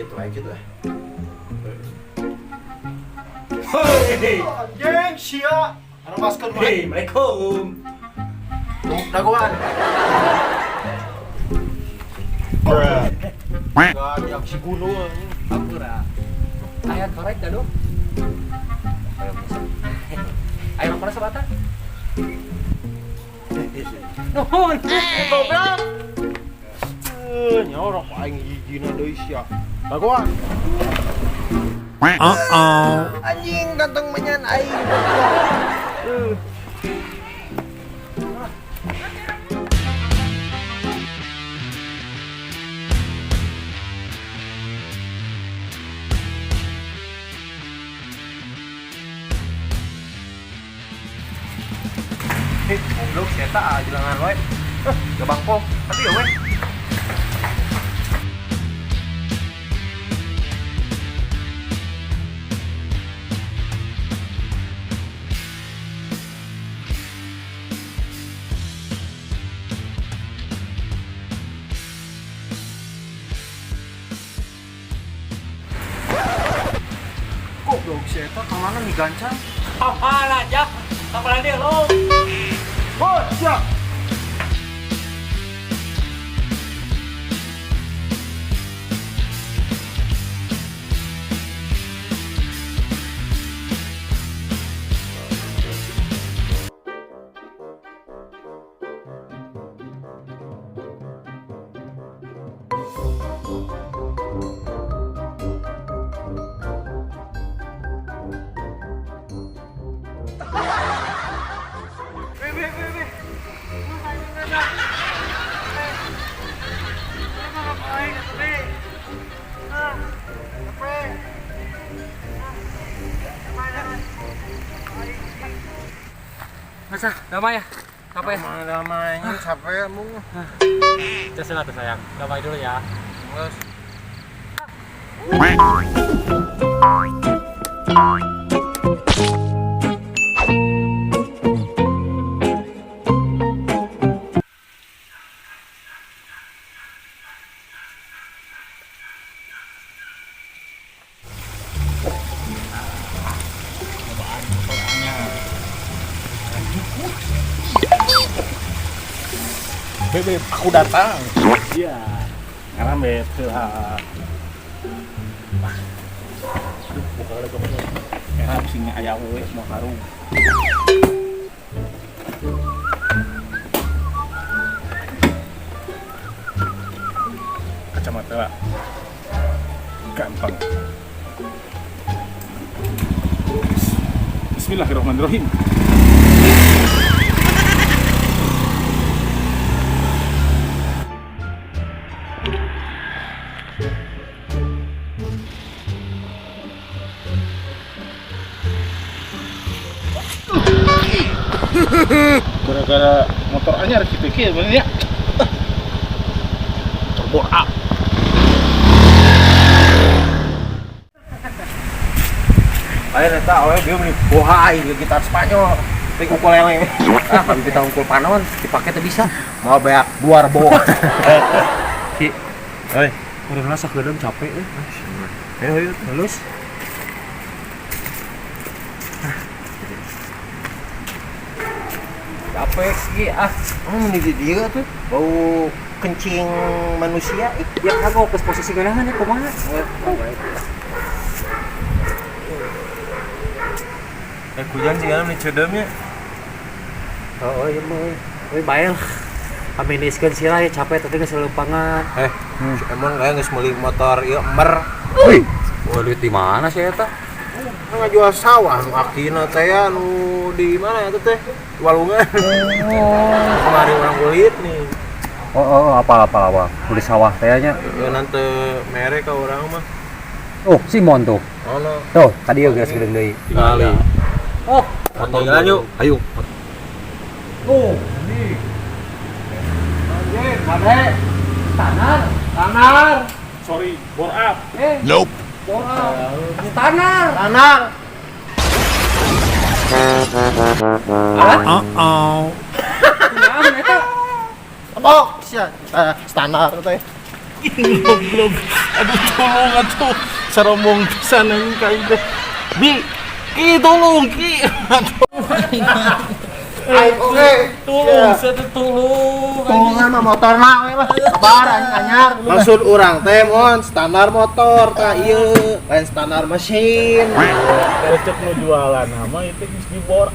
gitu aja gitu. Hei, anjing sia. Ada masker mah. Hei, Assalamualaikum. Daguan. Gak yang si gunung. Apura. Aya korek dah dong. Ayo mana sabata? Nuhun. Goblok. Nyorok aing hijina deui sia. Daguan. Anjing datang menyan aing. Goblok si eta ajelangan we. Gabang pong. Tapi ya we. Goblok si eta ka mana nih gancang? Apalah ya. Apalah dia lo. Oh, siap. Masa, damai ya? Apa ya? Damainya capek mu. Terserah tuh sayang. Damai dulu ya. Terus Beb, aku datang. Iya. Karena betul. Buka lagi kamu. Enak sing aya we mau karung. Kacamata gampang. Bismillahirrahmanirrahim. Gara-gara motor anyar CPK bener ya. Turbo up. Ayo neta, awe dia beli bohai gitar Spanyol. Tapi ukulele. Kalau kita ungkul panon, dipakai tuh bisa. Mau banyak buar boa. Ki. Hei, udah ngerasa gedeng capek euy. Ayo, lulus. Capek sih Ini dia tuh bau kencing manusia. Ya kagak pas posisi geunahan ya kumaha? Hujan sih kan cedemnya. Oh iya mah. We bae lah. Aminiskeun sila ya capek tapi geus leupangan. Emang kayak geus meuli motor ieu emer. Wih, duit di mana sih eta? Ngajual sawah nu akina teh nu di mana ya teh? Walungan. Kemari orang kulit nih. Apa. Kulit sawah tehnya. Ya nanti mere ka orang mah. Oh, Simon tuh. Ono. Tuh, tadi geus gedeng deui. Tingali. Oh, Foto jalan yuk. Ayo. oh, ini. Anjir, kade. Tanar. Sorry, bore up. Nope. Borak. Tanar. Kumaha eta? Oh, sia. Standar teh. Goblok. Aduh tolong atuh. Sarombong pisan anjing ka ieu teh. Bi, ki tolong ki. Oke. Tolong, saya teh tolong. Tolongan mah motor na we lah. Bar anyar. Maksud orang teh mon standar motor tah ieu, lain standar mesin. Cek nu jualan nama itu geus dibor.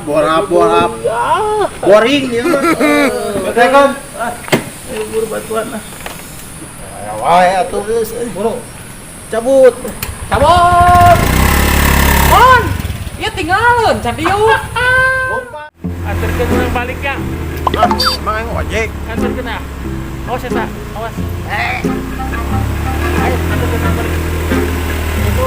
Borap. Ah, Boring ieu mah. Teh kan. ayo buru batuan lah. Wae atuh geus buru. Cabut. Cabut. Mon, ieu tinggalin cadieu. Anterkeun urang balik ya. Emang aing ojek. Anterkeun ah. Awas ya, Sa. Awas. Ayo, anterkeun urang balik. Itu.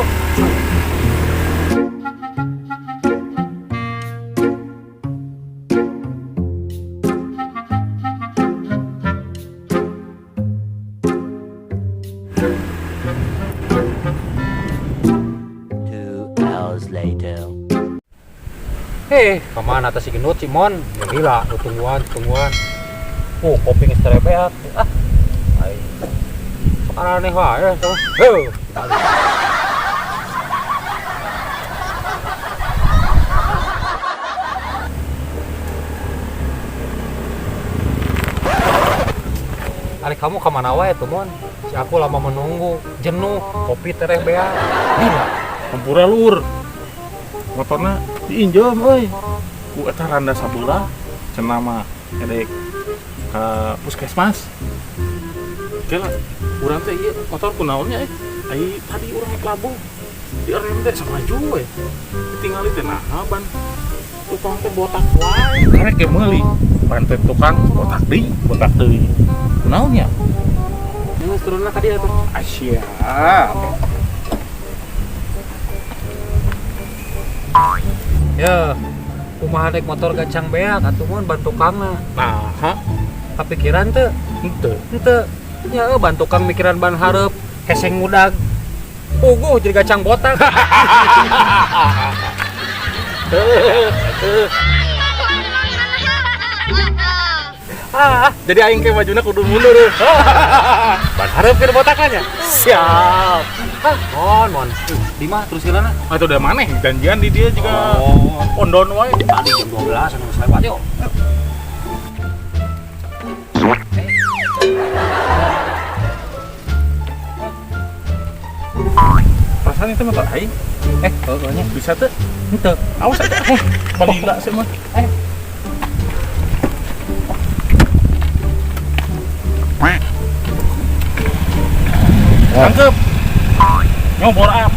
Kemana atas si gendut si Mon? Ya gila, tungguan. Kopi geus terebeak. Ai. Sekarang aneh wae tuh. Heuh. Ali kamu kemana wae tuh Mon? Si aku lama menunggu, jenuh, kopi terebeak. Gila. Hampura lur. Motorna diinjem euy. Ku eta randa sabelah cenah mah edek ka puskesmas. Oke lah, urang teh ieu motor kunaonnya ai tadi urang labuh. Di rem teh samaju we. Ditinggali teh naha ban tukang teh botak wae. Karek ge meuli. Ban teh tukang botak deui. Kunaonnya? Geus turunna ka dieu tuh. Asia. Ya, kumaha naik motor gancang beak atuh mun ban tukangna. Nah, Kepikiran teu? Henteu. Ya ban tukang mikiran ban hareup, heseng ngudag. Puguh jadi gacang botak. jadi aing ke bajuna kudu mundur. Ban hareup keur botakannya. Siap. Mon. Di mana terus silana? Itu udah maneh janjian di dia juga. Ondon wae. Tadi jam 12 anu geus lewat yuk. Perasaan itu motor aing. Pokoknya Bisa tuh. henteu. Awas aja. Balila sih mah. Tangkep. Nyobor up.